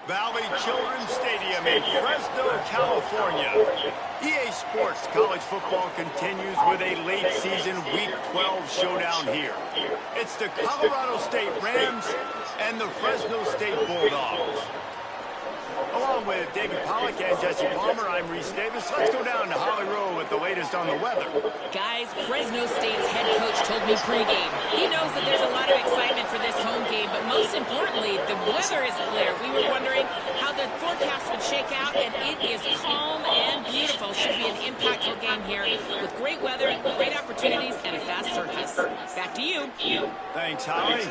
Valley Children's Stadium in Fresno, California. EA Sports College Football continues with a late season Week 12 showdown here. It's the Colorado State Rams and the Fresno State Bulldogs. Along with David Pollack and Jesse Palmer, I'm Reese Davis. Let's go down to Holly Rowe with the latest on the weather. Guys, Fresno State's head coach told me pregame. He knows that there's a lot of excitement for this home game, but most importantly, the weather is clear. We were wondering how the forecast would shake out, and it is calm and beautiful. Should be an impactful game here with great weather, great opportunities, and a fast surface. Back to you. Thanks, Holly.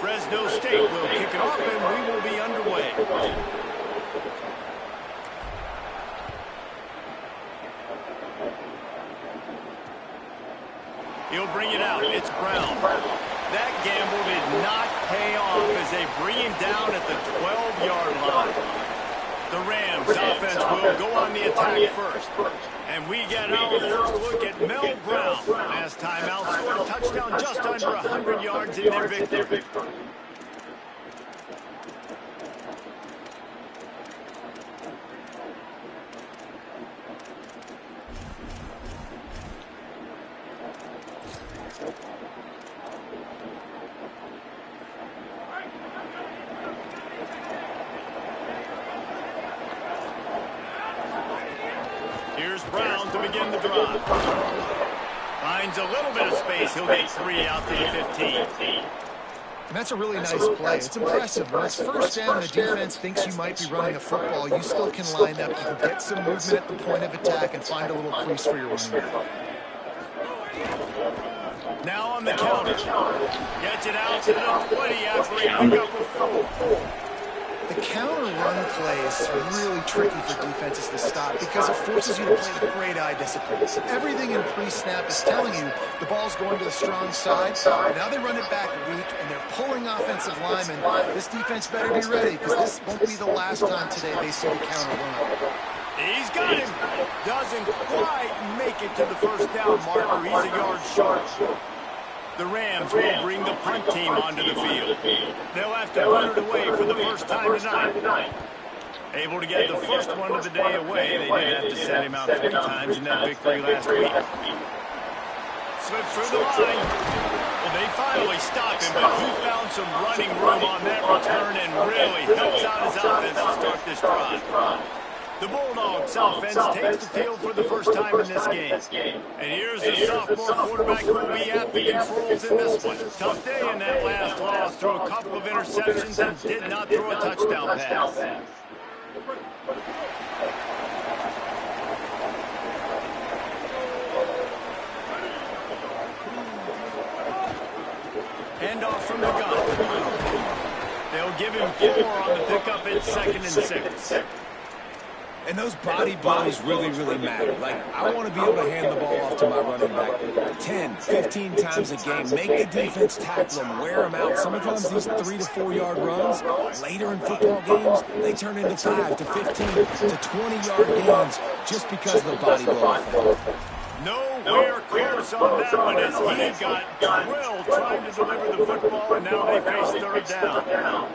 Fresno State will kick it off, and we will be underway. He'll bring it out. It's Brown. That gamble did not pay off as they bring him down at the 12-yard line. The Rams offense will go on the attack first. And we get our first look at Mel Brown. Last time out, scored a touchdown just under 100 yards in their victory. Here's Brown to begin the drive. Finds a little bit of space. He'll get 3 out to the 15. And that's a really nice play. It's impressive. When it's first down and the defense thinks you might be running a football, you still can line up. You can get some movement at the point of attack and find a little crease for your running back. Now on the counter. Gets it out to the 20 after he picked up a 4. The counter run play is really tricky for defenses to stop because it forces you to play with great eye discipline. Everything in pre-snap is telling you the ball's going to the strong side. Now they run it back weak, and they're pulling offensive linemen. This defense better be ready because this won't be the last time today they see the counter run. He's got him. Doesn't quite make it to the first down marker. He's a yard short. The Rams will bring the punt team onto the field. They'll have to punt it away for the first time tonight. Able to get the first one of the day away. They did have to send him out 3 times in that victory last week. Slips through the line. Well, they finally stopped him, but he found some running room on that return and really helps out his offense to start this drive. The Bulldogs offense takes the field for the first time in this game. And here's the sophomore quarterback who will be at the controls in this one. Tough day in that last loss. Threw a couple of interceptions and did not throw a touchdown pass. Handoff from the gun. They'll give him 4 on the pickup at 2nd and 6. And those body blows really matter. Like, I want to be able to hand the ball off to my running back 10, 15 times a game. Make the defense tackle them, wear them out. Sometimes these 3 to 4 yard runs, later in football games, they turn into 5 to 15 to 20-yard gains just because of the body blow effect. Nowhere close on that one as he got drilled trying to deliver the football, and now they face 3rd down.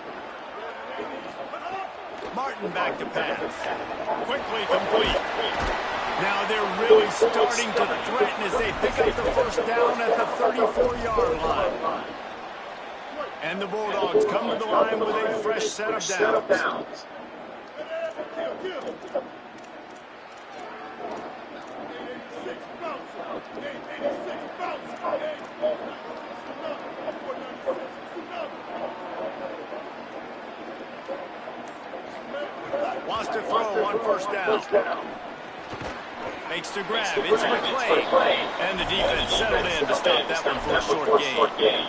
Martin back to pass. Quickly complete. Now they're really starting to threaten as they pick up the first down at the 34-yard line. And the Bulldogs come to the line with a fresh set of downs. Wants to throw on 1st down. Makes the grab. It's McClain. And the defense settled in to stop that one for a short gain.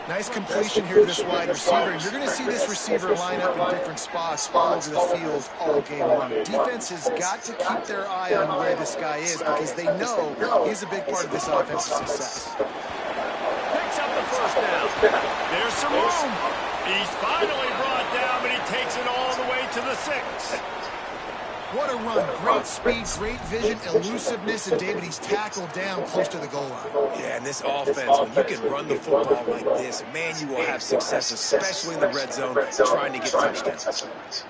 Nice completion here to this wide receiver. You're going to see this receiver line up in different spots all over the field all game long. Defense has got to keep their eye on where this guy is because they know he's a big part of this offensive success. Picks up the first down. There's some room. He's finally brought down, but he takes it all the way to the 6. What a run. Great speed, great vision, elusiveness, and David, he's tackled down close to the goal line. Yeah, and this offense, when you can run the football like this, man, you will have success, especially in the red zone, trying to get touchdowns.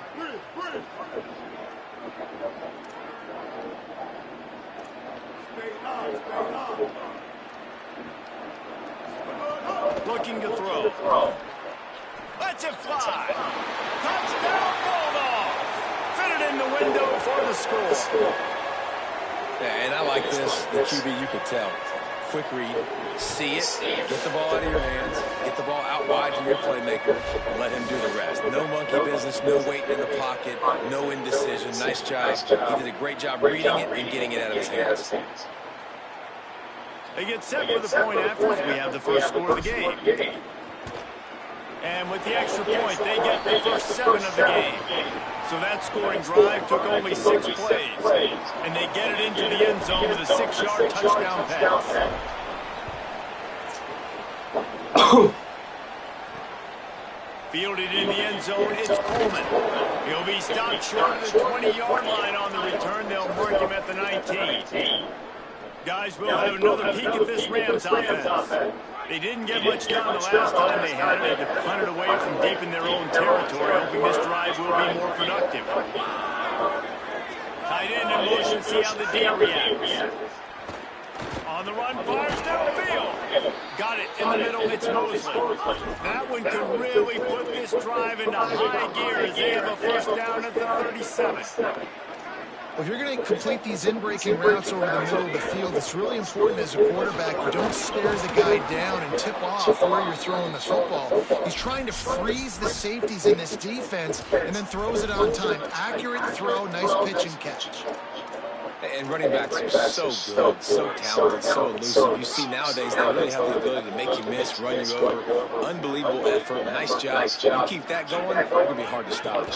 Looking to throw. Lets it fly. Touchdown, Bulldogs. Fit it in the window for the score. Yeah, and I like this. The QB, you can tell. Quick read, see it, get the ball out of your hands, get the ball out wide to your playmaker, and let him do the rest. No monkey business, no waiting in the pocket, no indecision. Nice job. He did a great job reading it and getting it out of his hands. They get set for the point after as we have the first score of the game. And with the extra point, they get the first 7 of the game. So that scoring drive took only 6 plays. And they get it into the end zone with a 6-yard touchdown pass. Fielded in the end zone, it's Coleman. He'll be stopped short of the 20-yard line on the return. They'll mark him at the 19. Guys, we'll have another peek at this Rams offense. They didn't get much done the last time they had it. They had to punt it away from deep in their own territory, hoping this drive will be more productive. Tight end in motion, see how the D reacts. On the run, fires downfield. Got it in the middle, it's Mosley. That one can really put this drive into high gear as they have a first down at the 37. Well, if you're going to complete these in-breaking routes over the middle of the field, it's really important as a quarterback you don't stare the guy down and tip off where you're throwing the football. He's trying to freeze the safeties in this defense and then throws it on time. Accurate throw, nice pitch and catch. And running backs are so good, so talented, so elusive. You see nowadays they really have the ability to make you miss, run you over. Unbelievable effort, nice job. You keep that going, it's going to be hard to stop.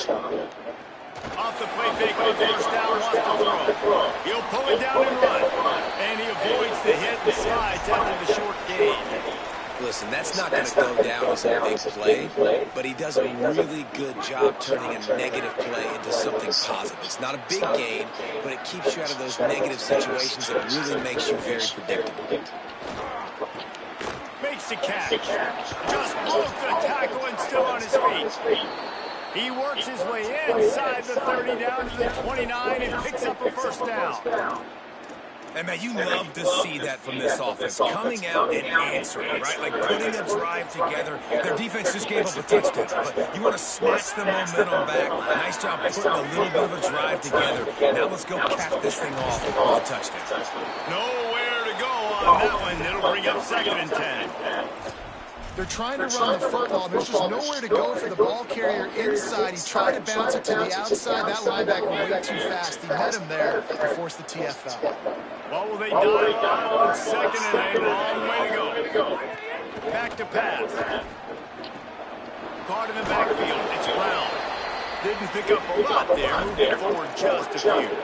Off the play fake on first down, wants to throw. He'll pull it down and run. And he avoids the hit and slides after the short gain. Listen, that's not going to go down as a big play, but he does a really good job turning a negative play into something positive. It's not a big gain, but it keeps you out of those negative situations. It really makes you very predictable. Makes the catch. Just broke the tackle and still on his feet. He works his way inside the 30 down to the 29 and picks up a first down. And, man, you love to see that from this offense, coming out and answering, right? Like putting a drive together. Their defense just gave up a touchdown, but you want to snatch the momentum back. Nice job putting a little bit of a drive together. Now let's go cap this thing off with a touchdown. Nowhere to go on that one. It'll bring up 2nd and 10. They're trying to run the football. There's just nowhere to go for the ball carrier inside. He tried to bounce it to the outside. That linebacker way too fast. He met him there and forced the TFL. What will they dive on 2nd and 8? Long way to go. Back to pass. Caught in the backfield. It's Brown. Didn't pick up a lot there. Moving forward just a few.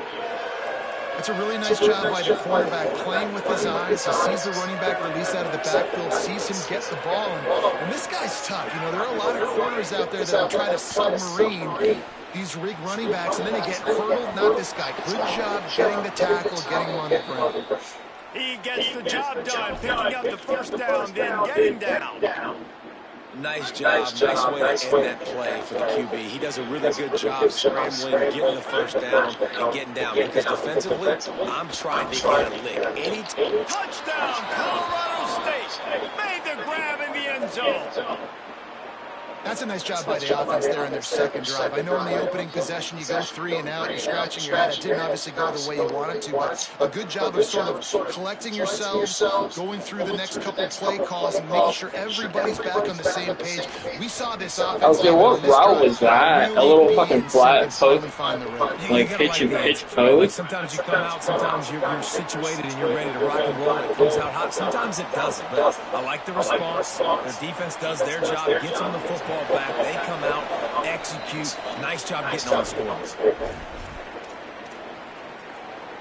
It's a really nice job by the cornerback playing with his eyes. He sees the running back release out of the backfield, sees him get the ball. And this guy's tough. You know, there are a lot of corners out there that will try to submarine these rig running backs, and then they get hurdled. Not this guy. Good job getting the tackle, getting him on the ground. He gets the job done, picking up the first down, then getting down. Nice job. Nice way to end that play for the QB. He does a really good job scrambling, getting the first down, and getting down. Because defensively, I'm trying to get a lick. Touchdown, Colorado State. Made the grab in the end zone. That's a nice job by the offense there in their second drive. I know in the opening possession you go 3 and out, you're scratching your head. It didn't obviously go the way you wanted to, but a good job of sort of collecting yourselves, going through the next couple play calls and making sure everybody's back on the same page. We saw this offense. I was like, what route was that? A little fucking flat post, like pitch post? Sometimes you come out, sometimes you're situated and you're ready to rock and roll and it comes out hot. Sometimes it doesn't, but I like the response. Their defense does their job, gets them the football back. They come out, execute. Nice job getting on the scoreboard.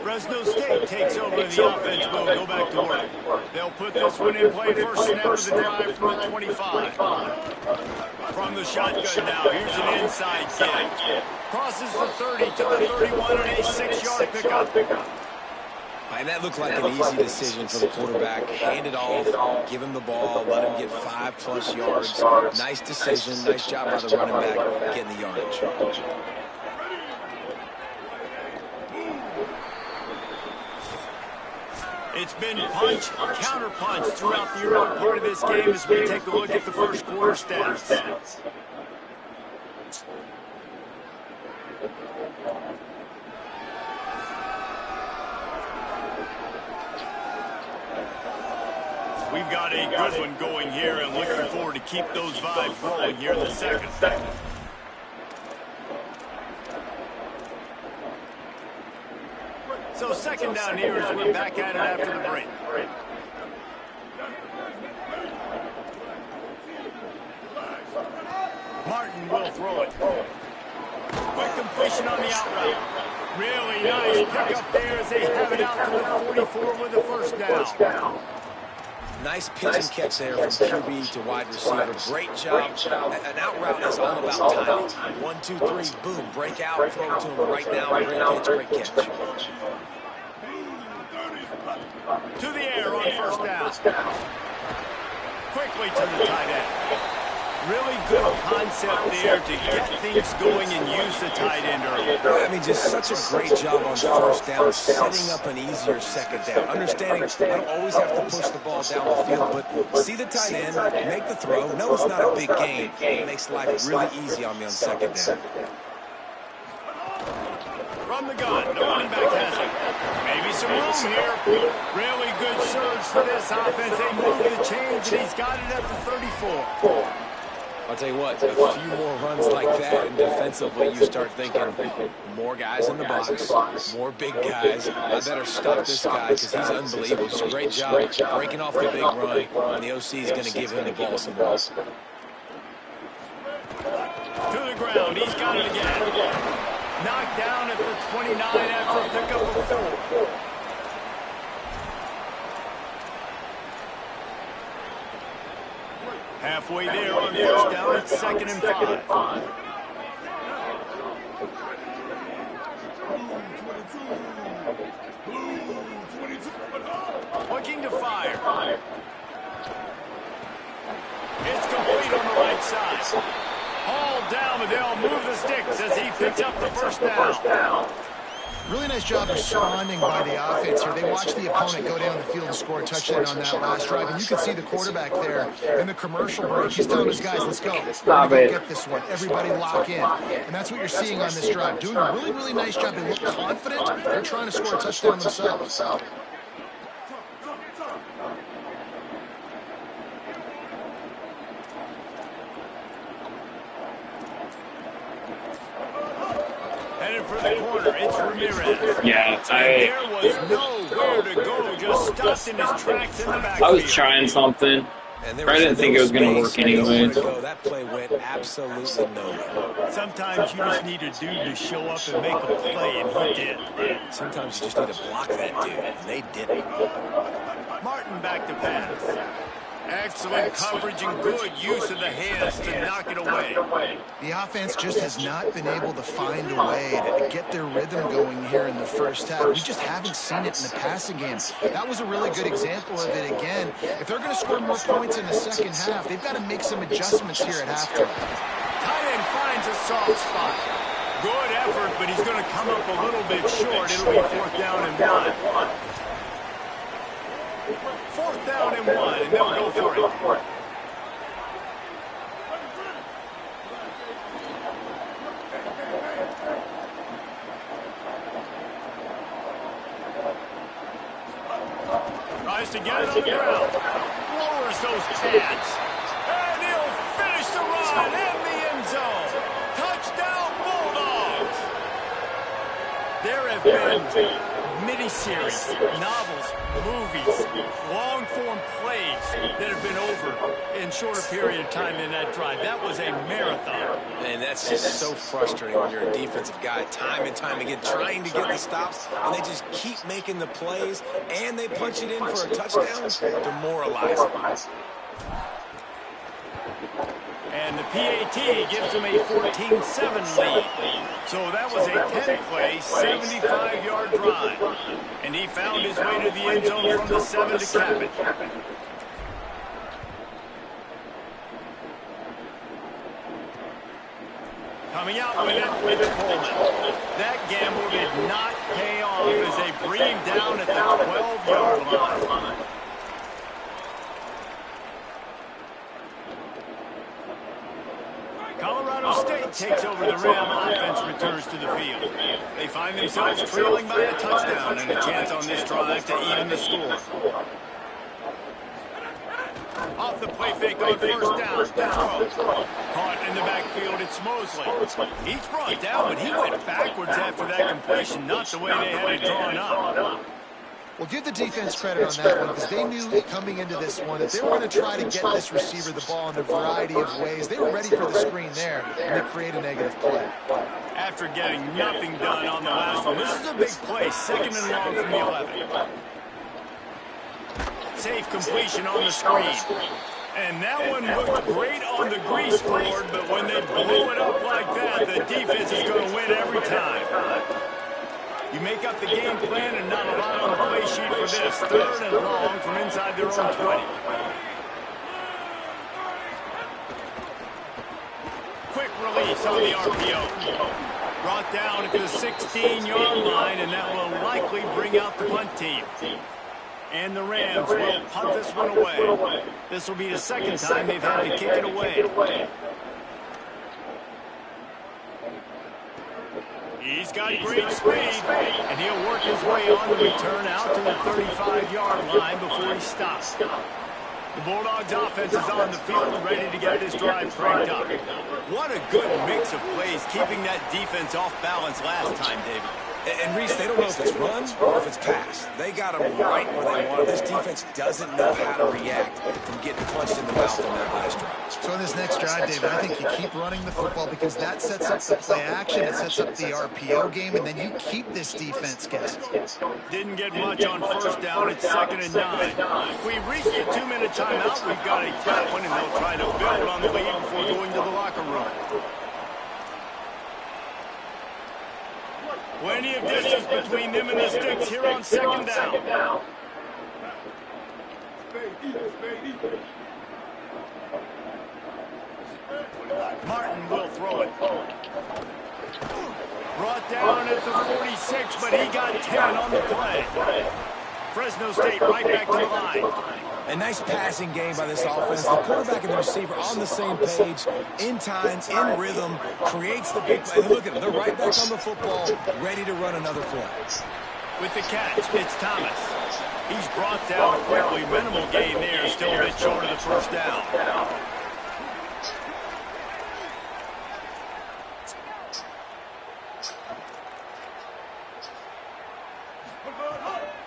Fresno State takes over the offense. Will go back to work. They'll put this one in play. First snap of the drive from the 25. From the shotgun now, here's an inside kick. Crosses the 30 to the 31 and a 6-yard pickup. And that looked like an easy decision for the quarterback. Hand it off, give him the ball, let him get 5+ yards. Nice decision, nice job by the running back getting the yardage. It's been punch, counter punch throughout the early part of this game as we take a look at the first quarter stats. We've got a good one going here and looking forward to keep those vibes rolling here in the second. So second down here as we're back at it after the break. Martin will throw it. Quick completion on the out route. Really nice pickup there as they have it out to the 44 with the first down. Nice pitch and catch there from QB to wide receiver. Great job. An out route is all about timing. 1, 2, 3, boom, break out, throw it to him right now. Great pitch, great catch. To the air on first down. Quickly to the tight end. Really good concept there to get things going and use the tight end early. I mean, just such a great job on first down, setting up an easier second down. Understanding I don't always have to push the ball down the field, but see the tight end, make the throw. No, it's not a big gain. It makes life really easy on me on second down. From the gun, the running back has it. Maybe some room here. Really good surge for this offense. They move the chains, and he's got it at the 34. I'll tell you what, a few more runs like that, and defensively you start thinking more guys in the box, more big guys. I better stop this guy because he's unbelievable. Just a great job breaking off the big run, and the OC is going to give him the ball some more. To the ground, he's got it again. Knocked down at the 29 after a pickup of 4. Halfway there on first down, it's 2nd and 5. Looking to fire. It's complete on the right side. Hauled down, but they'll move the sticks as he picks up the first down. Really nice job responding by the offense here. They watched the opponent go down the field and score a touchdown on that last drive. And you can see the quarterback there in the commercial break. He's telling his guys, let's go. We're going to go get this one. Everybody lock in. And that's what you're seeing on this drive. Doing a really, really nice job. They look confident. They're trying to score a touchdown themselves. For the corner, it's Ramirez. Yeah, there was nowhere to go, just stopped in his tracks in the backfield. I was trying something. I didn't think it was going to work anyway. That play went absolutely nowhere. Sometimes you just need a dude to show up and make a play, and he did. Sometimes you just need to block that dude, and they didn't. Martin back to pass. Excellent coverage and good use of the hands to knock it away. The offense just has not been able to find a way to get their rhythm going here in the first half. We just haven't seen it in the passing game. That was a really good example of it again. If they're going to score more points in the second half, they've got to make some adjustments here at halftime. Tight end finds a soft spot. Good effort, but he's going to come up a little bit short. It'll be 4th down and 1. 4th down and 1, and they'll go for it. tries to get it on the ground. Lowers those pads. And he'll finish the run in the end zone. Touchdown, Bulldogs. There have been miniseries, novels, movies, long-form plays that have been over in shorter period of time than that drive. That was a marathon. And that's just so frustrating when you're a defensive guy, time and time again, trying to get the stops, and they just keep making the plays, and they punch it in for a touchdown. Demoralizing. And the PAT gives them a 14-7 lead. So that was a 10-play, 75-yard drive. And he found his way to the end zone from the 7 to cap it. Coming out with it, it's Coleman. That gamble did not pay off as they bring him down at the 12-yard line. Colorado State takes over the rim. Offense returns to the field. They find themselves trailing by a touchdown and a chance on this drive to even the score. Off the play fake on first down. Caught in the backfield, it's Mosley. He's brought down, but he went backwards after that completion, not the way they had it drawn up. Well, give the defense credit on that one because they knew coming into this one that they were going to try to get this receiver the ball in a variety of ways. They were ready for the screen there, and they create a negative play. After getting nothing done on the last one, this is a big play, 2nd and long from the 11. Safe completion on the screen. And that one looked great on the grease board, but when they blow it up like that, the defense is going to win every time. You make up the game plan and not a lot on the play sheet for this. 3rd and long from inside their own 20. Quick release on the RPO. Brought down at the 16-yard line, and that will likely bring out the punt team. And the Rams will punt this one away. This will be the 2nd time they've had to kick it away. He's got great speed, and he'll work his way on the return out to the 35-yard line before he stops. The Bulldogs offense is on the field ready to get this drive cranked up. What a good mix of plays, keeping that defense off balance last time, David. And Reese, they don't know if it's run or if it's pass. They got them right where they want it. This defense doesn't know how to react from getting punched in the mouth on that last drive. So in this next drive, David, I think you keep running the football because that sets up the play action, it sets up the RPO game, and then you keep this defense guessing. Didn't get much on first down. It's 2nd and 9. If we reach the 2-minute timeout, we've got a tight one, and they'll try to build on the lead before going to the locker room. Plenty of distance between them and the sticks here on 2nd down. Martin will throw it. Brought down at the 46, but he got 10 on the play. Fresno State right back to the line. A nice passing game by this offense. The quarterback and the receiver on the same page, in time, in rhythm, creates the big play. Look at them. They're right back on the football, ready to run another play. With the catch, it's Thomas. He's brought down quickly. Minimal gain there, still a bit short of the first down.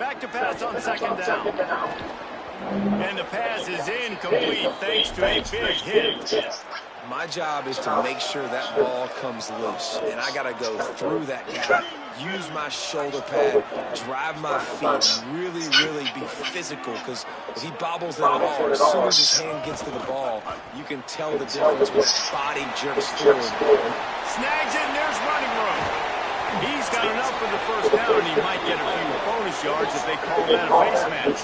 Back to pass on 2nd down. And the pass is incomplete thanks to a big hit. My job is to make sure that ball comes loose, and I got to go through that guy, use my shoulder pad, drive my feet, really, really be physical, because if he bobbles it at all, as soon as his hand gets to the ball, you can tell the difference when his body jerks forward. Snags it, and there's running room. He's got enough for the first down, and he might get a few bonus yards if they call that a face match.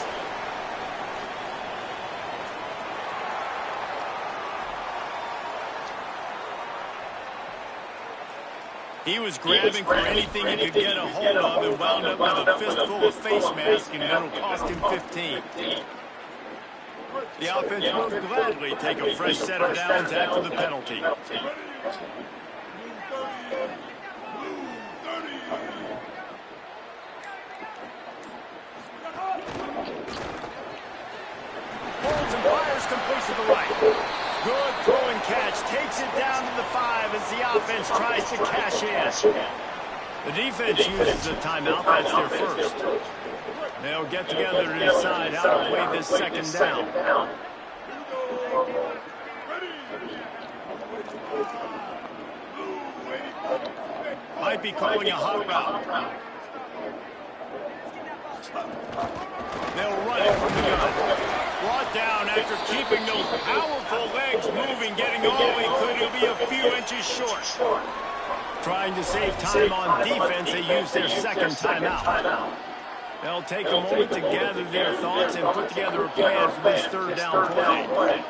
He was grabbing for anything he could get a hold of and wound up with a fistful of face mask, and that'll cost him 15. The offense will gladly take a fresh set of downs after the penalty. fires complete to the right. Good throw and catch. Takes it down to the 5 as the offense tries to cash in. The defense uses a timeout. That's their first. They'll get together to decide how to play this second down. Might be calling a hot route. They'll run it from the gun. Brought down after keeping those powerful legs moving, getting all he could. He'll be a few inches short. Trying to save time on defense, they use their second timeout. They'll take a moment to gather their thoughts and put together a plan for this third down play.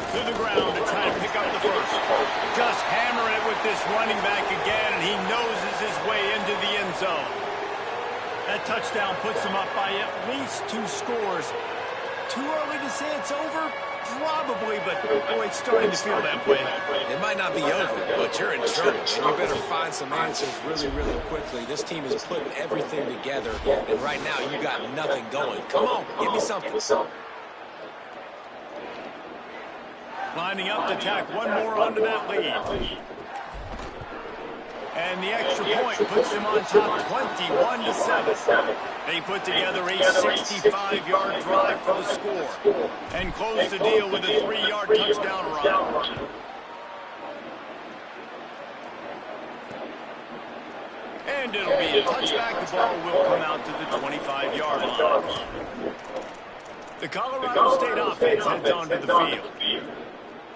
To the ground to try to pick up the first. Just hammer it with this running back again, and he noses his way into the end zone. That touchdown puts him up by at least 2 scores. Too early to say it's over? Probably, but boy, it's starting to feel that way. It might not be over, but you're in trouble, and you better find some answers really, really quickly. This team is putting everything together, and right now you got nothing going. Come on, give me something. Lining up to tack one more onto that lead. And the extra point puts them on top 21-7. They put together a 65-yard drive for the score and close the deal with a 3-yard touchdown run. And it'll be a touchback. The ball will come out to the 25-yard line. The Colorado State offense heads onto the field.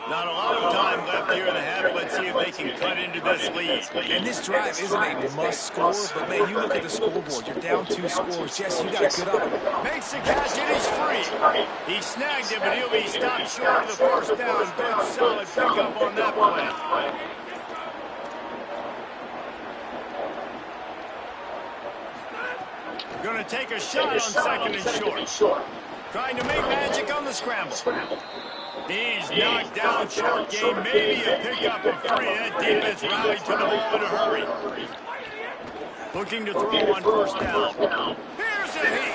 Not a lot of time left here in the half. Let's see if they can cut into this lead. And this drive isn't a must score, but man, you look at the scoreboard. You're down 2 scores. Jesse, you got to get up. Makes the catch and he's free. He snagged it, but he'll be stopped short of the first down. Good solid pickup on that play. Going to take a shot on second and short. Trying to make magic on the scramble. He's knocked down short game. Maybe a pickup of 3. That defense rallied to the ball in a hurry. Looking to throw on first down. Here's a hit.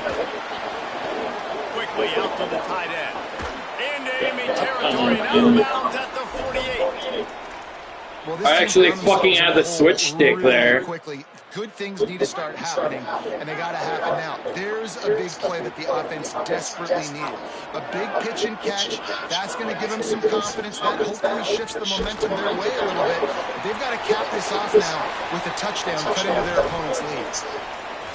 Quickly out to the tight end. Into enemy territory and out of bounds at the 48. I actually fucking had the switch stick there. Quickly. Good things need to start happening, and they got to happen now. There's a big play that the offense desperately needed. A big pitch and catch. That's going to give them some confidence. That hopefully shifts the momentum their way a little bit. They've got to cap this off now with a touchdown cut into their opponent's leads.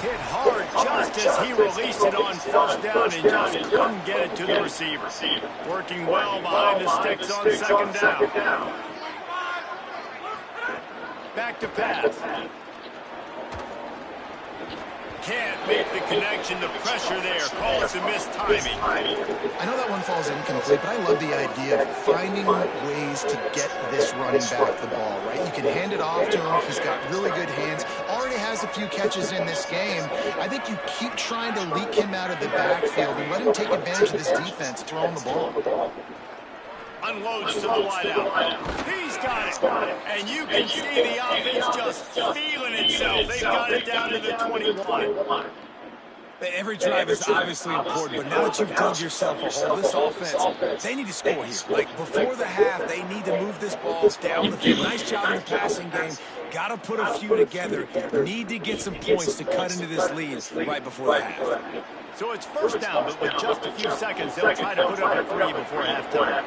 Hit hard just as he released it on first down and just couldn't get it to the receiver. Working well behind the sticks on second down. Back to pass. Can't make the connection. The pressure there. Call it the missed timing. I know that one falls incomplete, but I love the idea of finding ways to get this running back the ball, right? You can hand it off to him. He's got really good hands. Already has a few catches in this game. I think you keep trying to leak him out of the backfield and let him take advantage of this defense throwing the ball. Unloads to the wideout. He's got it. And you can see the offense just feeling itself. They've got it down to the 21. Every drive is obviously important, but now that you've dug yourself a hole, this offense, they need to score here. Like, before the half, they need to move this ball down the field. Nice job in the passing game. Got to put a few together. Need to get some points to cut into this lead right before the half. So it's first down, but with just a few seconds, they'll try to put up a 3 before halftime.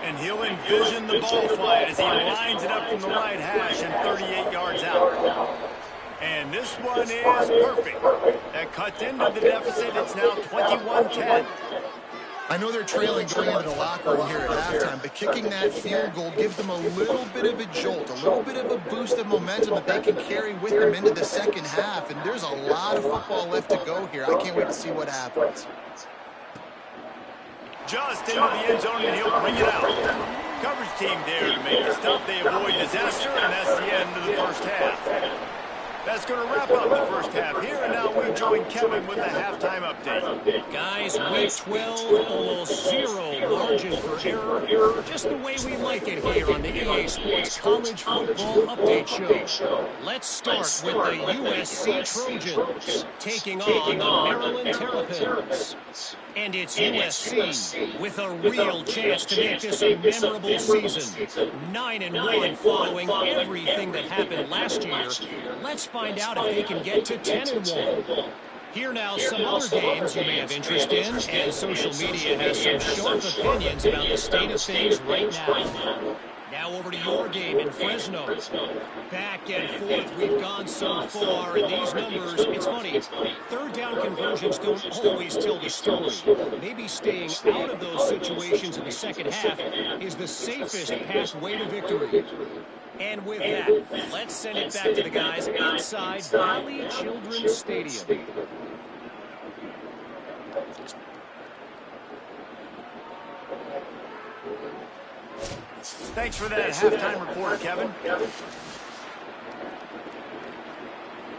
And he'll envision the ball flight as he lines it up from the right hash and 38 yards out. And this one is perfect. That cuts into the deficit. It's now 21-10. I know they're trailing going into the locker room here at halftime, but kicking that field goal gives them a little bit of a jolt, a little bit of a boost of momentum that they can carry with them into the second half. And there's a lot of football left to go here. I can't wait to see what happens. Just into the end zone, and he'll bring it out. Coverage team there to make the stop. They avoid disaster, and that's the end of the first half. That's going to wrap up the first half here, and now we join Kevin with the halftime update. Guys, week 12, almost zero margin for error. Just the way we like it here on the EA Sports College Football Update Show. Let's start with the USC Trojans taking on the Maryland Terrapins. And it's USC with a real chance to make this a memorable season. 9-1 following everything that happened last year. Let's find out if they can get to 10-1. Here now, some other games you may have interest in, and social media has some sharp opinions about the state of things right now. Now over to your game in Fresno. Back and forth we've gone so far, and these numbers, it's funny, third down conversions don't always tell the story. Maybe staying out of those situations in the second half is the safest pathway to victory. And with that, let's send it back to the guys inside Valley Children's Stadium. Thanks for that halftime report, Kevin.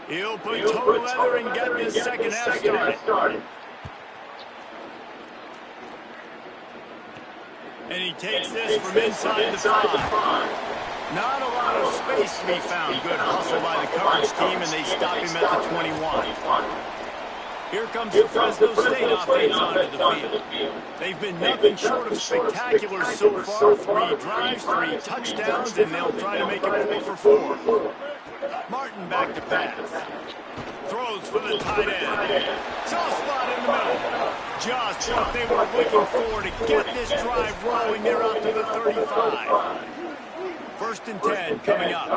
He'll put toe leather and get this second half started. And he takes this from inside the 5. Not a lot of space to be found. Good hustle by the coverage team, and they stop him at the 21. Here comes the Fresno State offense onto the field. They've been nothing short of spectacular so far. 3 drives, 3 touchdowns, and they'll try to make it 4 for 4. Martin back to pass. Throws for the tight end. Soft spot in the middle. Just what they were looking for to get this drive rolling. They're out to the 35. 1st and 10 coming up.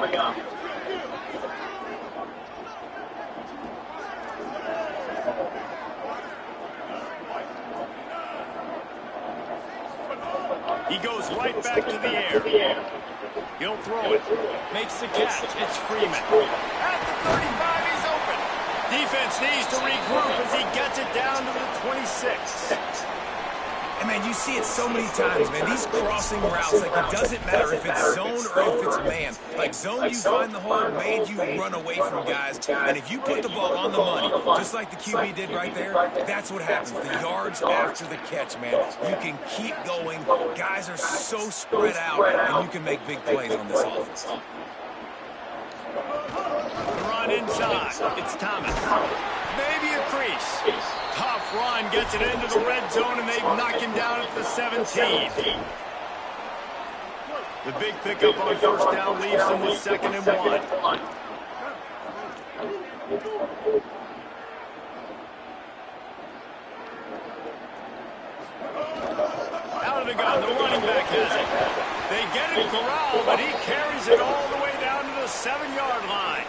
He goes right back to the air. He'll throw it. Makes the catch. It's Freeman. At the 35, he's open. Defense needs to regroup as he gets it down to the 26. And, man, you see it so many times, man. These crossing routes, like, it doesn't matter if it's zone or if it's man. Like, zone, you find the hole, man, you run away from guys. And if you put the ball on the money, just like the QB did right there, that's what happens. The yards after the catch, man. You can keep going. Guys are so spread out, and you can make big plays on this offense. The run inside. It's Thomas. Maybe a crease. Tough run, gets it into the red zone, and they've knocked him down at the 17. The big pickup on 1st down leaves them with 2nd and 1. Out of the gun, the running back has it. They get it corralled, but he carries it all the way down to the 7-yard line.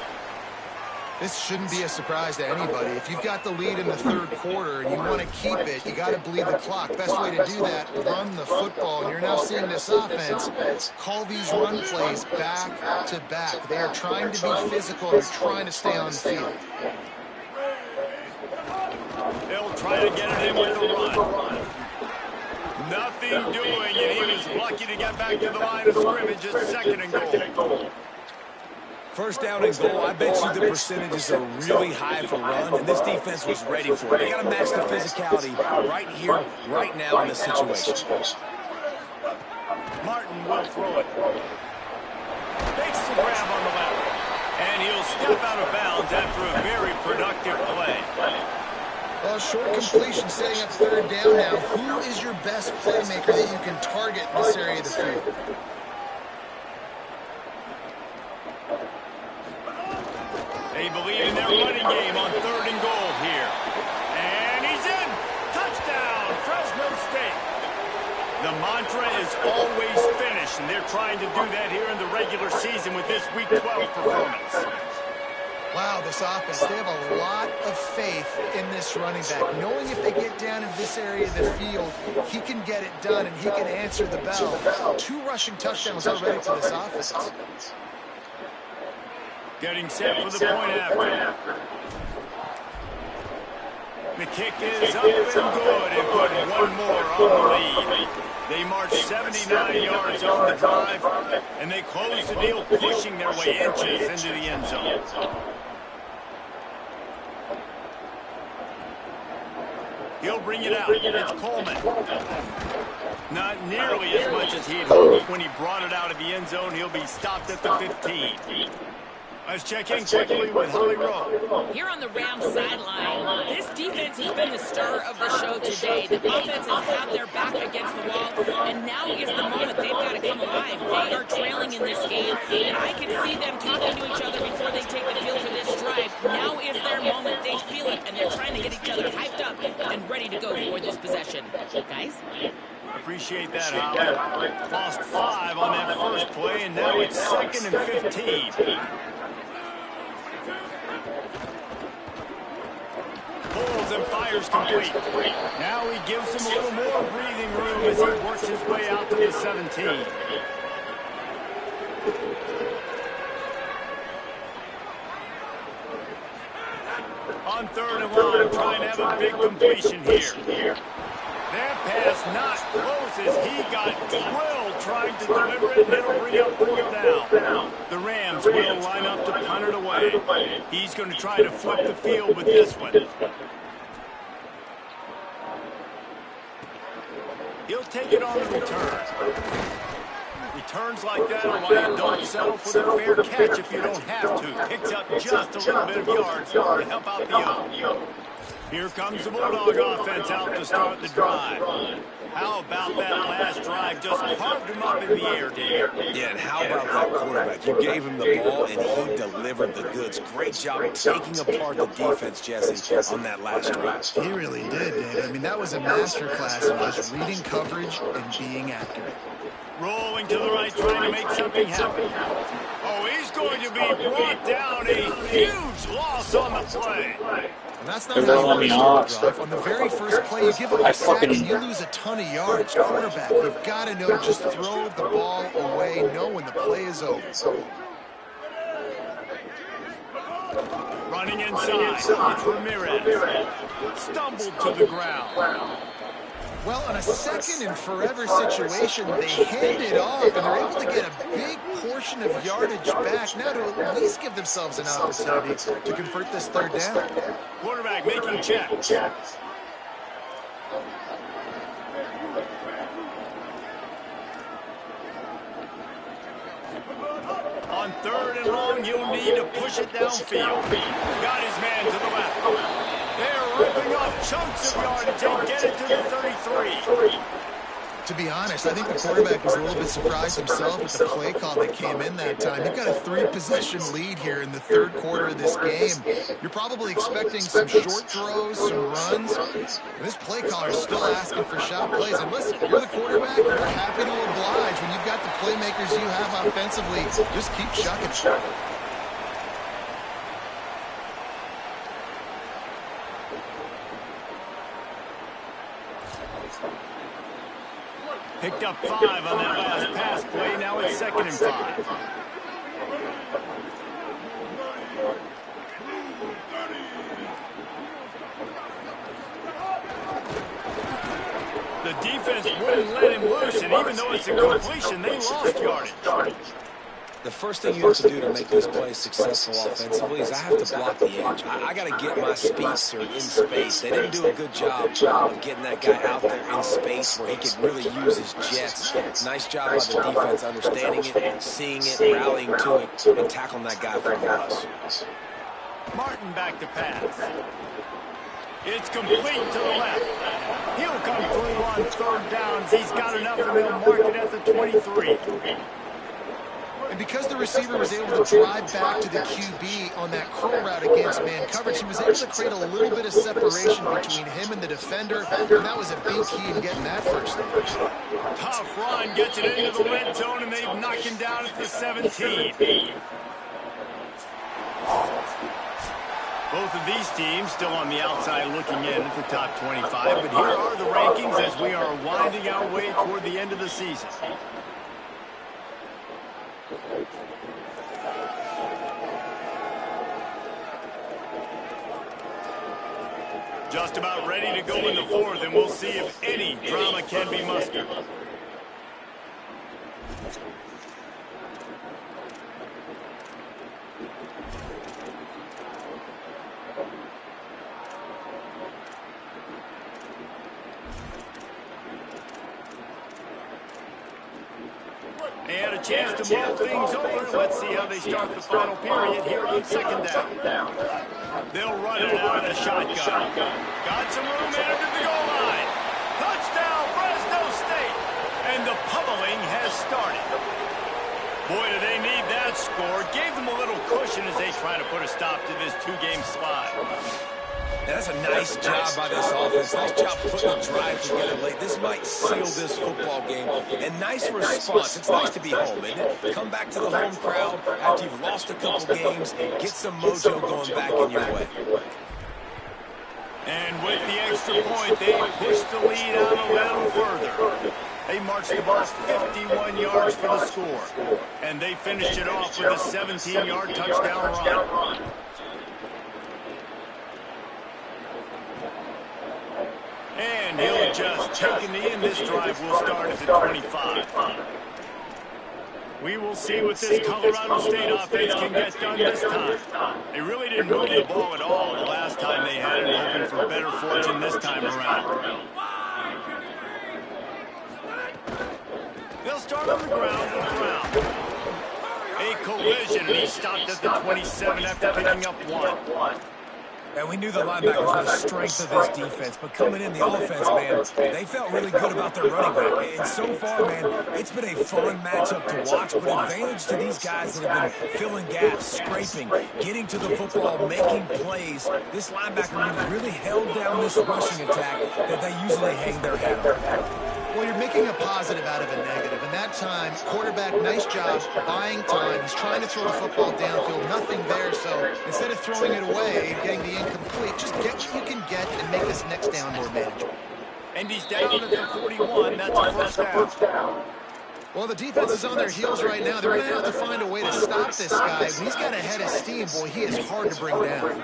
This shouldn't be a surprise to anybody. If you've got the lead in the 3rd quarter and you want to keep it, you got to bleed the clock. Best way to do that, run the football. And you're now seeing this offense call these run plays back to back. They are trying to be physical. They're trying to stay on the field. They'll try to get it in with the run. Nothing doing, and he was lucky to get back to the line of scrimmage at 2nd and goal. 1st down and goal, I bet you the percentages are really high for run, and this defense was ready for it. They got to match the physicality right here, right now in this situation. Martin will throw it. Makes the grab on the left. And he'll step out of bounds after a very productive play. Well, short completion setting up 3rd down now. Who is your best playmaker that you can target in this area of the field? They believe in their running game on 3rd and goal here. And he's in. Touchdown, Fresno State. The mantra is always finish, and they're trying to do that here in the regular season with this Week 12 performance. Wow, this offense, they have a lot of faith in this running back. Knowing if they get down in this area of the field, he can get it done and he can answer the bell. 2 rushing touchdowns already for this offense. Getting set for the point after. The kick is up and good, and put one more on the lead. They march 79 yards on the drive, and they close the deal, pushing their way inches into the end zone. He'll bring it out. It's Coleman. Not nearly as much as he had hoped. When he brought it out of the end zone, he'll be stopped at the 15. Let's check in quickly with Holly Rowe. Here on the Rams sideline, this defense has been the star of the show today. The offense has had their back against the wall, and now is the moment they've got to come alive. They are trailing in this game, and I can see them talking to each other before they take the field for this drive. Now is their moment. They feel it, and they're trying to get each other hyped up and ready to go for this possession. Guys? Appreciate that, Holly. Lost 5 on that first play, and now it's 2nd and 15. Pulls and fires complete. Now he gives him a little more breathing room as he works his way out to the 17. On 3rd and long, trying to have a big completion here. That pass not close as he got drilled trying to deliver it, and it'll bring up 4th down. The Rams will line up to punt it away. He's going to try to flip the field with this one. He'll take it on the return. Returns like that are why you don't settle for the fair catch if you don't have to. Picks up just a little bit of yards to help out the young. Here comes the Bulldog offense out to start the drive. How about that last drive? Just carved him up in the air, Dave. Yeah, and how about that quarterback? You gave him the ball, and he delivered the goods. Great job taking apart the defense, Jesse, on that last drive. He really did, Dave. I mean, that was a masterclass in just reading coverage and being accurate. Rolling to the right, trying to make something happen. Oh, he's going to be brought down. A huge loss on the play. And that's not how you start the drive. On the very first play, you give up a sack and you lose a ton of yards. Quarterback, you've got to know, just throw the ball away, know when the play is over. Running inside, it's Ramirez. Stumbled to the ground. Well, on a 2nd and forever situation, they hand it off, and they're able to get a big portion of yardage back, now to at least give themselves an opportunity to convert this 3rd down. Quarterback making checks. On 3rd and long, you'll need to push it downfield. Got his man to the left. They're ripping off chunks of yardage and get it to the 33. To be honest, I think the quarterback was a little bit surprised himself with the play call that came in that time. You've got a 3-possession lead here in the 3rd quarter of this game. You're probably expecting some short throws, some runs. And this play caller is still asking for shot plays. And listen, you're the quarterback. You're happy to oblige. When you've got the playmakers you have offensively, just keep chucking. Picked up 5 on that last pass play. Now it's 2nd and 5. The defense wouldn't let him loose, and even though it's a completion, they lost yardage. The first thing you have to do to make these plays successful offensively is I have to block the edge. I got to get my speedster in space. They didn't do a good job of getting that guy out there in space where he could really use his jets. Nice job by the defense understanding it, seeing it, rallying to it, and tackling that guy for a loss. Martin back to pass. It's complete to the left. He'll come through on 3rd downs. He's got enough, and they'll mark it at the 23. And because the receiver was able to drive back to the QB on that curl route against man coverage, he was able to create a little bit of separation between him and the defender, and that was a big key in getting that first down. Tough run, gets it into the red zone, and they've knocked him down at the 17. Both of these teams still on the outside looking in at the top 25, but here are the rankings as we are winding our way toward the end of the season. Just about ready to go in the 4th, and we'll see if any drama can be mustered. They had a chance to mull things over. Let's see how they start the final period here on second down. They'll run it out of the shotgun. Got some room headed to the goal line. Touchdown, Fresno State. And the pummeling has started. Boy, do they need that score. Gave them a little cushion as they try to put a stop to this two-game slide. Now, that's a nice job by this offense. Nice job putting the drive together late. This might seal this football game. And nice response. It's nice to be home, isn't it? Come back to the home crowd after you've lost a couple games. Get some mojo going back in your way. And with the extra point, they push the lead out a little further. They marched the ball 51 yards for the score. And they finished it off with a 17-yard touchdown run. And he'll just take a knee, and this drive will start at the 25. We will see what this Colorado State offense can get done this time. They really didn't move the ball at all the last time they had it, hoping for better fortune this time around. They'll start on the ground with Brown. A collision, and he stopped at the 27 after picking up one. And we knew the linebackers were the strength of this defense, but coming in the offense, man, they felt really good about their running back. And so far, man, it's been a fun matchup to watch, but advantage to these guys that have been filling gaps, scraping, getting to the football, making plays. This linebacker really held down this rushing attack that they usually hang their hat on. Well, you're making a positive out of a negative. And that time, quarterback, nice job, buying time. He's trying to throw the football downfield. Nothing there, so instead of throwing it away and getting the incomplete, just get what you can get and make this next down more manageable. And he's down at the 41. That's a first down. Well, the defense is on their heels right now. They're going to have to find a way to stop this guy. When he's got a head of steam, boy, he is hard to bring down.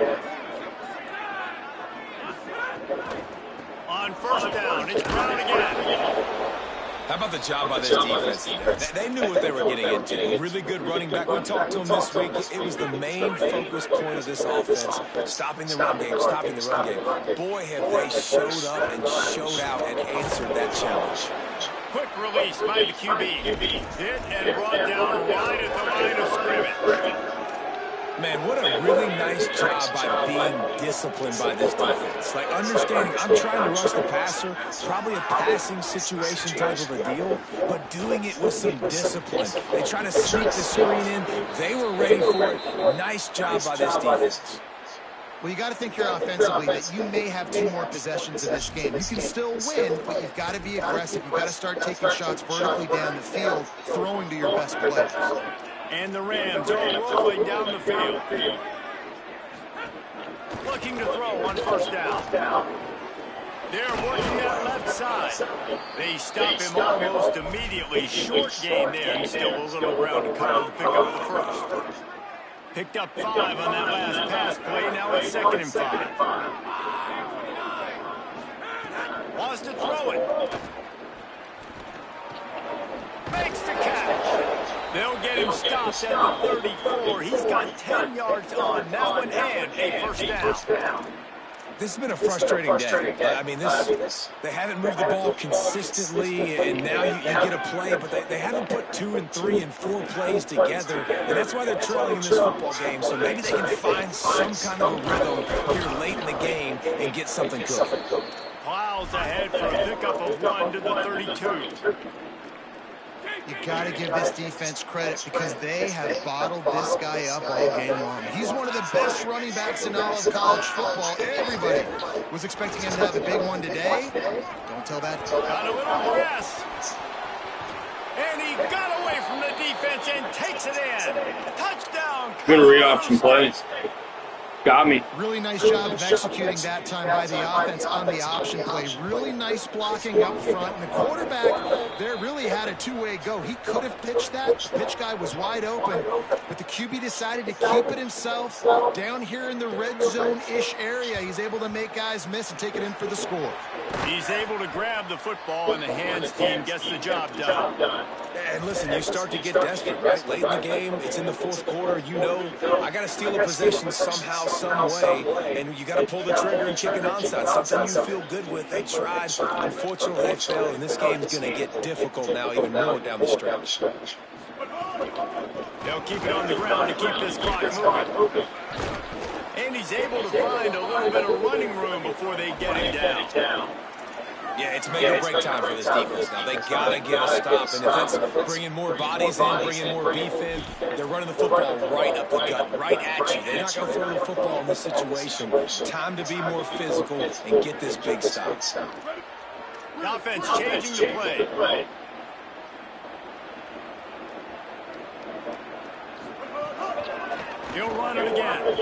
On first down, it's Brown again. How about the job by this defense? They knew what they were getting into. Really good running back. We talked to him this week. It was the main focus point of this offense. Stopping the run game, stopping the run game. Boy, have they showed up and showed out and answered that challenge. Quick release by the QB. Hit and brought down right at the line of scrimmage. Man, what a really nice job by being disciplined by this defense. Like, understanding I'm trying to rush the passer, probably a passing situation type of a deal, but doing it with some discipline. They try to sneak the screen in. They were ready for it. Nice job by this defense. Well, you got to think here offensively that you may have 2 more possessions in this game. You can still win, but you've got to be aggressive. You've got to start taking shots vertically down the field, throwing to your best players. And the Rams are rolling down the field. Looking to throw on first down. They're working that left side. They stop him almost immediately. Short gain there, and still a little ground to cover to pick up the first. Picked up 5 on that last pass play. Now it's 2nd and 5. Wants to throw it. Makes the catch. They'll get him stopped at the 34. He's got 10 yards on that one and a first down. This has been a frustrating day. I mean, they haven't moved the ball consistently, and now you get a play, but they haven't put 2 and 3 and 4 plays together, and that's why they're trailing in this football game. So maybe they can find some kind of a rhythm here late in the game and get something cooking. Plows ahead for a pickup of 1 to the 32. You got to give this defense credit because they have bottled this guy up all game long. He's one of the best running backs in all of college football. Everybody was expecting him to have a big one today. Don't tell that. Got a little press. And he got away from the defense and takes it in. Touchdown. Good read option plays. Got me. Really nice job of executing that time by the offense on the option play. Really nice blocking up front. And the quarterback there really had a two-way go. He could have pitched that. The pitch guy was wide open. But the QB decided to keep it himself down here in the red zone-ish area. He's able to make guys miss and take it in for the score. He's able to grab the football, and the hands team gets the job done. And listen, you start to get desperate, right? Late in the game, it's in the fourth quarter. You know, I got to steal a possession somehow, some way, and you got to pull the trigger and kick an onside. Something you feel good with. They tried. Unfortunately, they failed, and this game's going to get difficult now, even more down the stretch. They'll keep it on the ground to keep this clock moving. And he's able to find a little bit of running room before they get him down. Yeah, it's make or break time for this defense now. They got to get a stop, and if that's bringing more bodies in, bringing more beef in, they're running the football right up the gut, right at you. They're not going to throw the football in this situation. Time to be more physical and get this big stop. The offense changing the play. He'll run it again.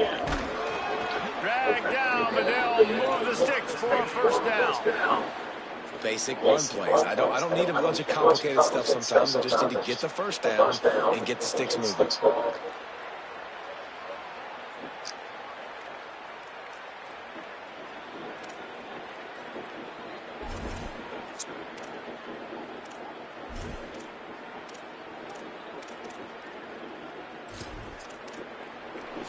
Drag down, but they'll move the sticks for a first down. Basic run plays. I don't need a bunch of complicated stuff sometimes. I just need to get the first down and get the sticks moving.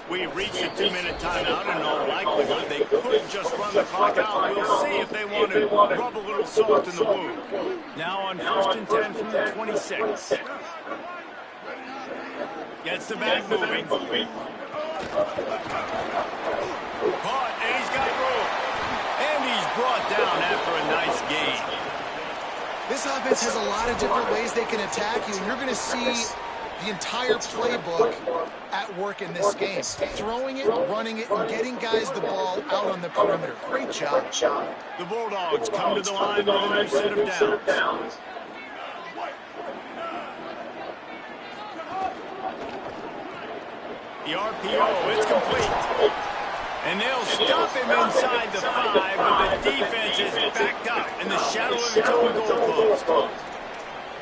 We've reached a 2-minute timeout, and in all likelihood, they could just run the clock out. We'll see if they want to rub a little salt in the wound. Now on 1st and 10 from the 26. Gets the back moving. Caught, and he's got room. And he's brought down after a nice gain. This offense has a lot of different ways they can attack you, and you're going to see the entire playbook at work in this game. Throwing it, running it, and getting guys the ball out on the perimeter. Great job. The Bulldogs come to the line with a new set of downs. The RPO, it's complete. And they'll stop him inside the 5, but the defense is backed up in the shadow of its own goalpost.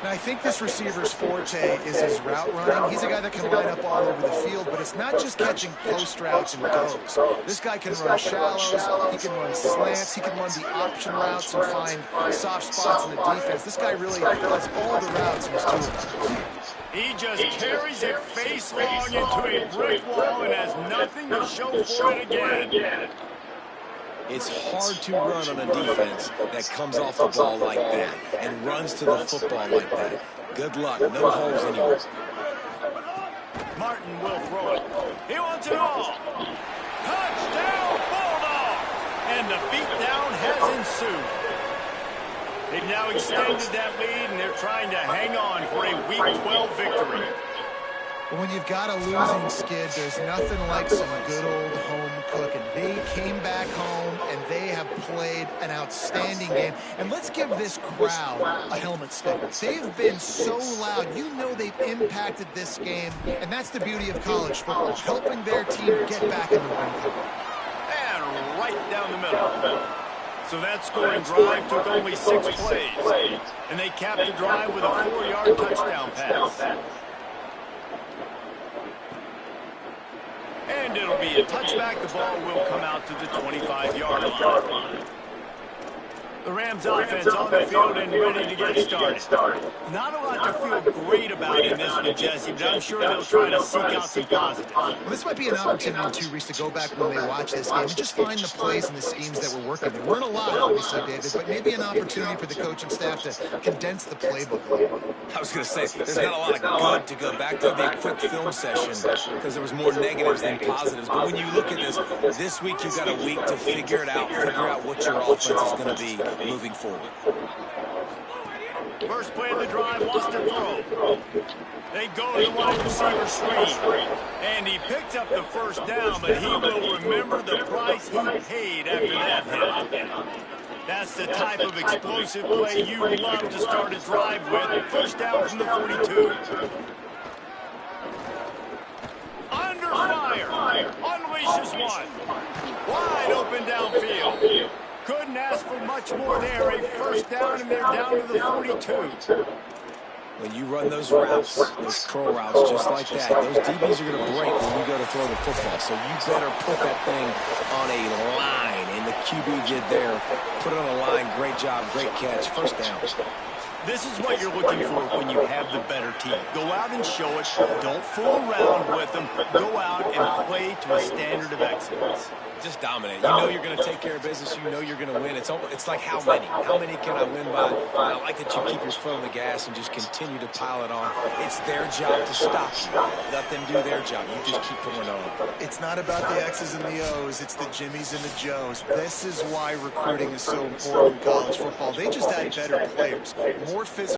Now, I think this receiver's forte is his route running. He's a guy that can line up all over the field, but it's not just catching post routes and goes. This guy can run shallows, he can run slants, he can run the option routes and find soft spots in the defense. This guy really does all the routes in his toolbox. He just carries it face long into a brick wall and has nothing to show for it again. It's hard to run on a defense that comes off the ball like that and runs to the football like that. Good luck. No holes anywhere. Martin will throw it. He wants it all. Touchdown, Bulldog! And the beatdown has ensued. They've now extended that lead, and they're trying to hang on for a Week 12 victory. But when you've got a losing skid, there's nothing like some good old home cooking. They came back home, and they have played an outstanding game. And let's give this crowd a helmet stick. They've been so loud. You know they've impacted this game, and that's the beauty of college football, helping their team get back in the win column. And right down the middle. So that scoring drive took only 6 plays, and they capped the drive with a 4-yard touchdown pass. And it'll be a touchback. The ball will come out to the 25-yard line. The Rams offense on the field and ready to get started. Not a lot to feel great about in this one, Jesse, but I'm sure they'll try to seek out some positives. Well, this might be an opportunity, too, Reese, to go back when they watch this game and just find the plays and the schemes that were working. There weren't a lot, obviously, David, but maybe an opportunity for the coaching staff to condense the playbook a little bit. I was going to say, there's not a lot of good to go back to the quick film session because there was more negatives than positives. But when you look at this week you've got a week to figure it out, figure out what your offense is going to be moving forward. First play of the drive, wants to throw. They go to the wide receiver screen. And he picks up the first down, but he will remember the price he paid after that hit. That's the type of explosive play you love to start a drive with. First down from the 42. Under fire. Unleashes one. Wide open downfield. Couldn't ask for much more there. A first down, and they're down to the 42. When you run those routes, those curl routes just like that, those DBs are going to break when you go to throw the football. So you better put that thing on a line, and the QB did there. Put it on a line. Great job, great catch. First down. This is what you're looking for when you have the better team. Go out and show it. Don't fool around with them. Go out and play to a standard of excellence. Just dominate. You know you're going to take care of business. You know you're going to win. It's like how many? How many can I win by? And I like that you keep your foot on the gas and just continue to pile it on. It's their job to stop you. Let them do their job. You just keep putting it on. It's not about the X's and the O's. It's the Jimmies and the Joes. This is why recruiting is so important in college football. They just add better players, more physical.